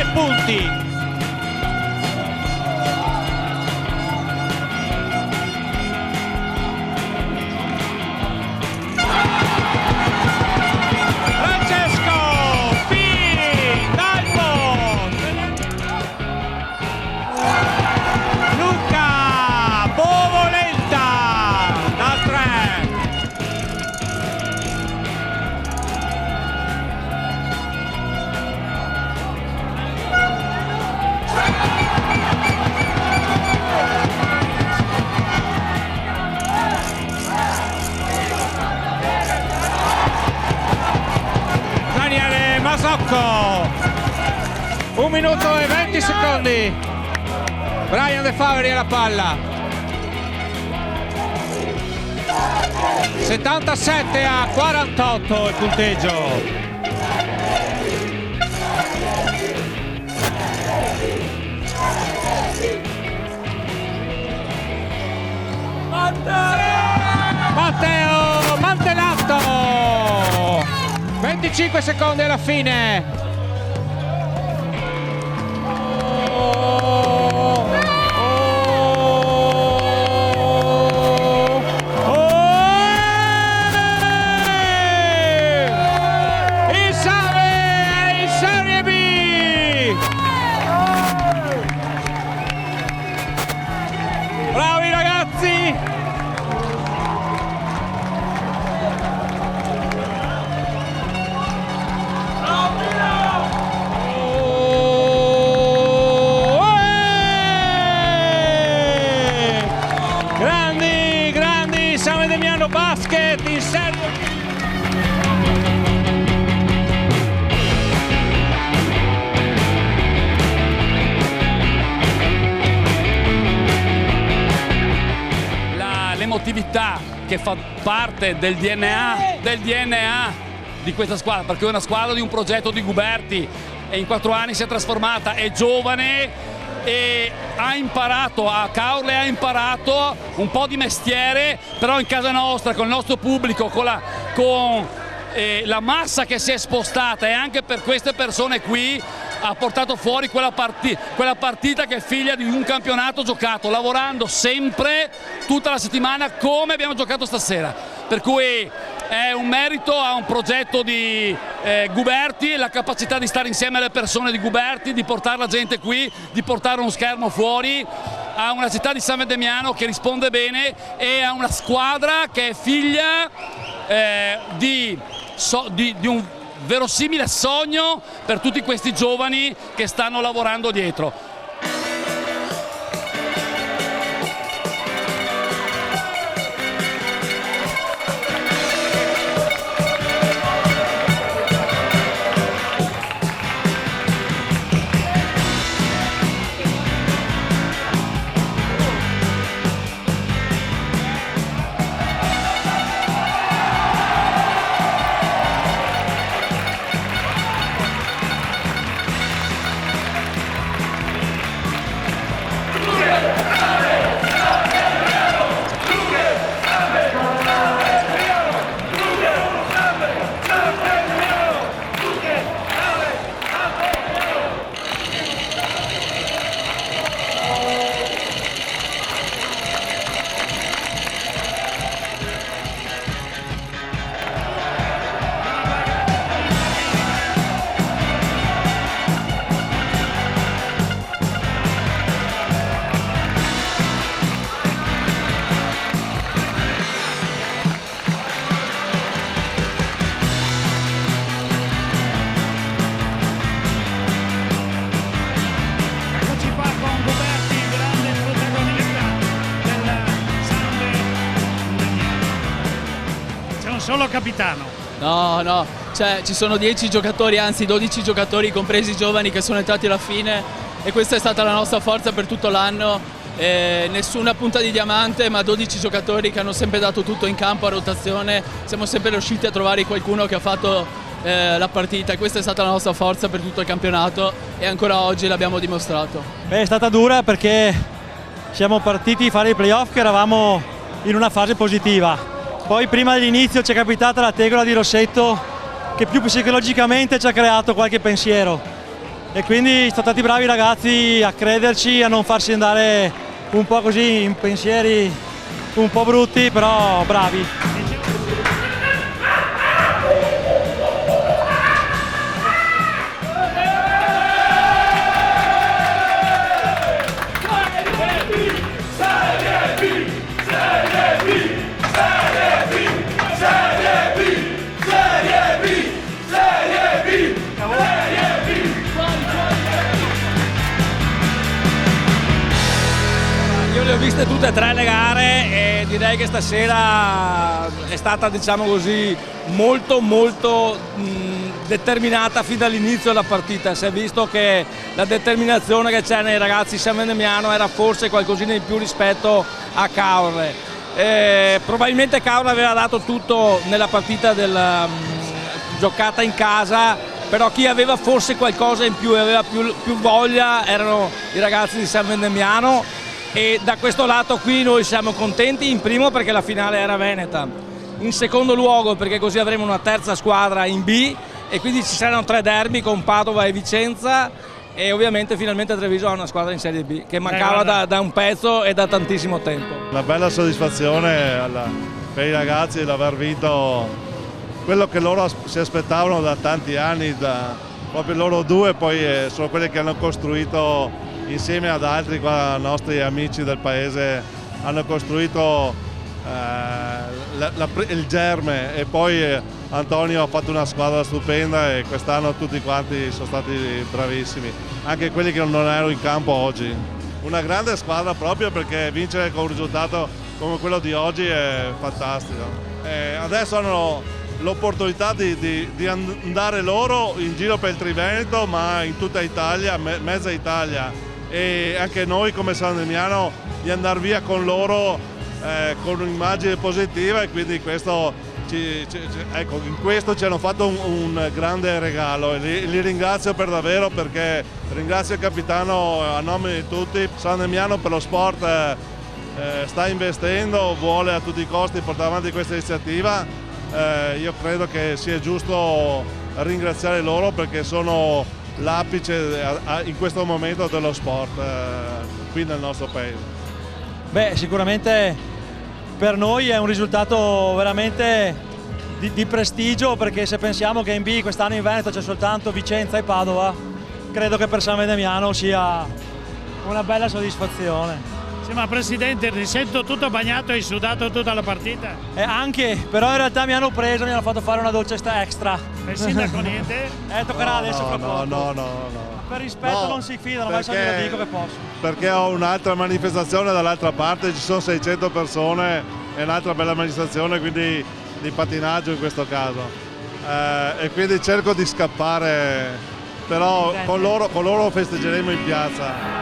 2 punti. Masocco, 1 minuto e 20 secondi. Brian De Faveri alla palla. 77-48 il punteggio. Matteo Mantellato. 25 secondi alla fine. Il Save è in Serie B. Bravi ragazzi. Basket in Serie B. L'emotività che fa parte del DNA di questa squadra, perché è una squadra di un progetto di Guberti e in 4 anni si è trasformata, è giovane e ha imparato, a Caorle ha imparato un po' di mestiere, però in casa nostra, con il nostro pubblico, con la massa che si è spostata, e anche per queste persone qui ha portato fuori quella partita che è figlia di un campionato giocato, lavorando sempre tutta la settimana come abbiamo giocato stasera, per cui è un merito a un progetto di Guberti, la capacità di stare insieme alle persone di Guberti, di portare la gente qui, di portare uno schermo fuori, a una città di San Vendemiano che risponde bene e a una squadra che è figlia di un verosimile sogno per tutti questi giovani che stanno lavorando dietro. Solo capitano. No, cioè ci sono 10 giocatori, anzi 12 giocatori compresi i giovani che sono entrati alla fine, e questa è stata la nostra forza per tutto l'anno. Nessuna punta di diamante, ma 12 giocatori che hanno sempre dato tutto in campo a rotazione. Siamo sempre riusciti a trovare qualcuno che ha fatto la partita, e questa è stata la nostra forza per tutto il campionato, e ancora oggi l'abbiamo dimostrato. È stata dura perché siamo partiti a fare i playoff che eravamo in una fase positiva. Poi prima dell'inizio ci è capitata la tegola di Rossetto che più psicologicamente ci ha creato qualche pensiero. e quindi sono stati bravi i ragazzi a crederci, a non farsi andare un po' così in pensieri un po' brutti, però bravi. Io le ho viste tutte e tre le gare e direi che stasera è stata, diciamo così, molto determinata fin dall'inizio della partita. Si è visto che la determinazione che c'è nei ragazzi San Vendemiano era forse qualcosina in più rispetto a Caorle. Probabilmente Caorle aveva dato tutto nella partita giocata in casa, però chi aveva forse qualcosa in più e aveva più voglia erano i ragazzi di San Vendemiano, e da questo lato qui noi siamo contenti, in primo perché la finale era veneta, in secondo luogo perché così avremo una terza squadra in B e quindi ci saranno 3 derby con Padova e Vicenza, e ovviamente finalmente Treviso ha una squadra in Serie B che mancava da un pezzo e da tantissimo tempo. Una bella soddisfazione per i ragazzi di aver vinto quello che loro si aspettavano da tanti anni, proprio loro due, poi sono quelli che hanno costruito insieme ad altri nostri amici del paese, hanno costruito il germe, e poi Antonio ha fatto una squadra stupenda e quest'anno tutti quanti sono stati bravissimi, anche quelli che non erano in campo oggi. Una grande squadra proprio perché vincere con un risultato come quello di oggi è fantastico. Adesso hanno l'opportunità di andare loro in giro per il Triveneto, ma in tutta Italia, mezza Italia, e anche noi come San Vendemiano di andare via con loro con un'immagine positiva, e quindi questo ecco, in questo ci hanno fatto un grande regalo, e li ringrazio per davvero, perché ringrazio il capitano a nome di tutti. San Vendemiano per lo sport sta investendo, vuole a tutti i costi portare avanti questa iniziativa. Io credo che sia giusto ringraziare loro perché sono l'apice in questo momento dello sport qui nel nostro paese. Beh, sicuramente per noi è un risultato veramente di prestigio, perché se pensiamo che in B quest'anno in Veneto c'è soltanto Vicenza e Padova, credo che per San Vendemiano sia una bella soddisfazione. Sì, ma Presidente, mi sento tutto bagnato e sudato tutta la partita. Anche, però in realtà mi hanno fatto fare una doccia extra. Il sindaco niente? Toccherà adesso fra poco. No. Per rispetto non si fidano, ma adesso glielo dico che posso. Perché ho un'altra manifestazione dall'altra parte, ci sono 600 persone, è un'altra bella manifestazione, quindi di pattinaggio in questo caso. E quindi cerco di scappare, però con loro festeggeremo in piazza.